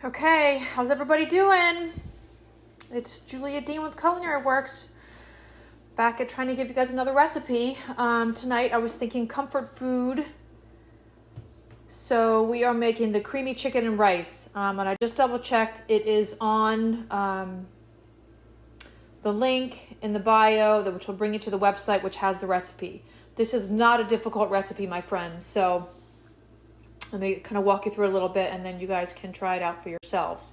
Okay, how's everybody doing? It's Julia Dean with Culinary Works. Back at trying to give you guys another recipe. Tonight I was thinking comfort food. So we are making the creamy chicken and rice. And I just double checked. It is on the link in the bio, which will bring you to the website, which has the recipe. This is not a difficult recipe, my friends. So let me kind of walk you through a little bit and then you guys can try it out for yourselves.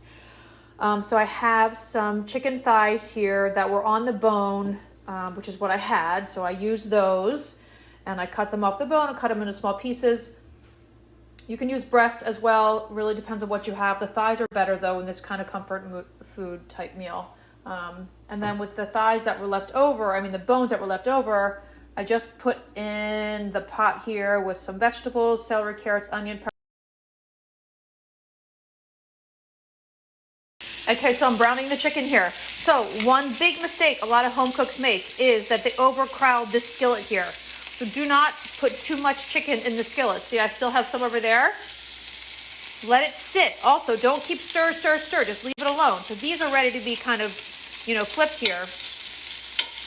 So I have some chicken thighs here that were on the bone, which is what I had. So I used those and I cut them off the bone and cut them into small pieces. You can use breast as well. Really depends on what you have. The thighs are better though in this kind of comfort food type meal. And then with the thighs that were left over, the bones that were left over, I just put in the pot here with some vegetables, celery, carrots, onion, pepper. Okay, so I'm browning the chicken here. So one big mistake a lot of home cooks make is that they overcrowd this skillet here. So do not put too much chicken in the skillet. See, I still have some over there. Let it sit. Also, don't keep stir. Just leave it alone. So these are ready to be kind of, flipped here.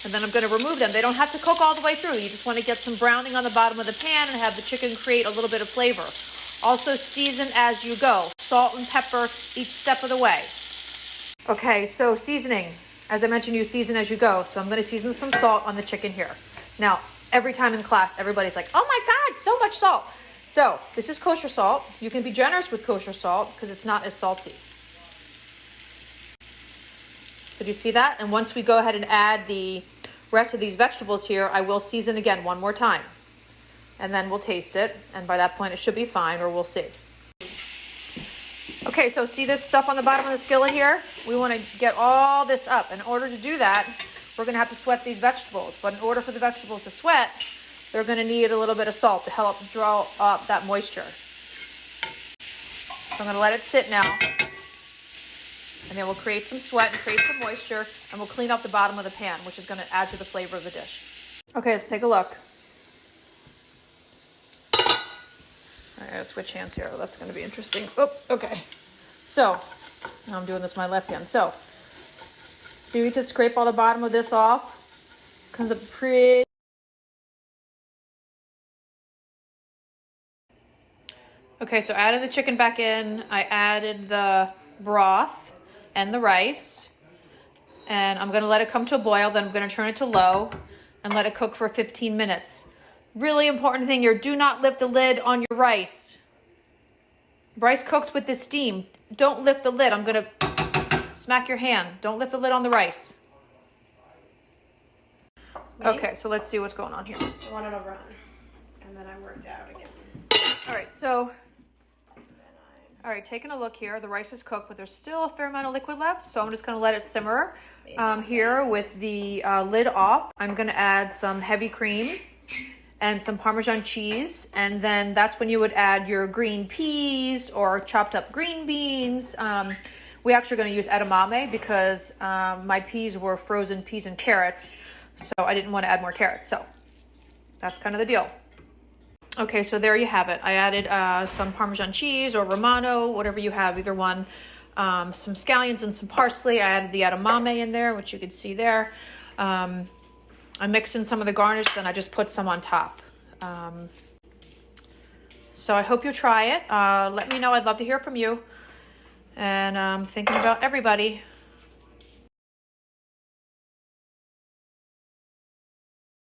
And then I'm going to remove them. They don't have to cook all the way through. You just want to get some browning on the bottom of the pan and have the chicken create a little bit of flavor. Also season as you go. Salt and pepper each step of the way. Okay, so seasoning. As I mentioned, you season as you go. So I'm going to season some salt on the chicken here. Now, every time in class, everybody's like, oh my God, so much salt. So this is kosher salt. You can be generous with kosher salt because it's not as salty. So do you see that? And once we go ahead and add the rest of these vegetables here, I will season again one more time. And then we'll taste it. And by that point, it should be fine, or we'll see. Okay, so see this stuff on the bottom of the skillet here? We want to get all this up. In order to do that, we're going to have to sweat these vegetables. But in order for the vegetables to sweat, they're going to need a little bit of salt to help draw up that moisture. So I'm going to let it sit now. And then we'll create some sweat and create some moisture. And we'll clean up the bottom of the pan, which is going to add to the flavor of the dish. Okay, let's take a look. I gotta switch hands here. That's going to be interesting. Oh, okay. So, now I'm doing this with my left hand. So you just scrape all the bottom of this off. Comes up pretty. Okay, so I added the chicken back in. I added the broth and the rice. And I'm going to let it come to a boil. Then I'm going to turn it to low and let it cook for 15 minutes. Really important thing here, do not lift the lid on your rice. Rice cooks with the steam. Don't lift the lid. I'm going to smack your hand. Don't lift the lid on the rice. Okay, so let's see what's going on here. I wanted to run, and then I worked out again. All right, taking a look here. The rice is cooked, but there's still a fair amount of liquid left, so I'm just going to let it simmer here with the lid off. I'm going to add some heavy cream and some Parmesan cheese, and then that's when you would add your green peas or chopped up green beans. We're actually going to use edamame because my peas were frozen peas and carrots, so I didn't want to add more carrots. So that's kind of the deal. Okay, so there you have it. I added some Parmesan cheese or Romano, whatever you have, either one. Some scallions and some parsley. I added the edamame in there, which you can see there. I mixed in some of the garnish, then I just put some on top. So I hope you try it. Let me know. I'd love to hear from you. And I'm thinking about everybody.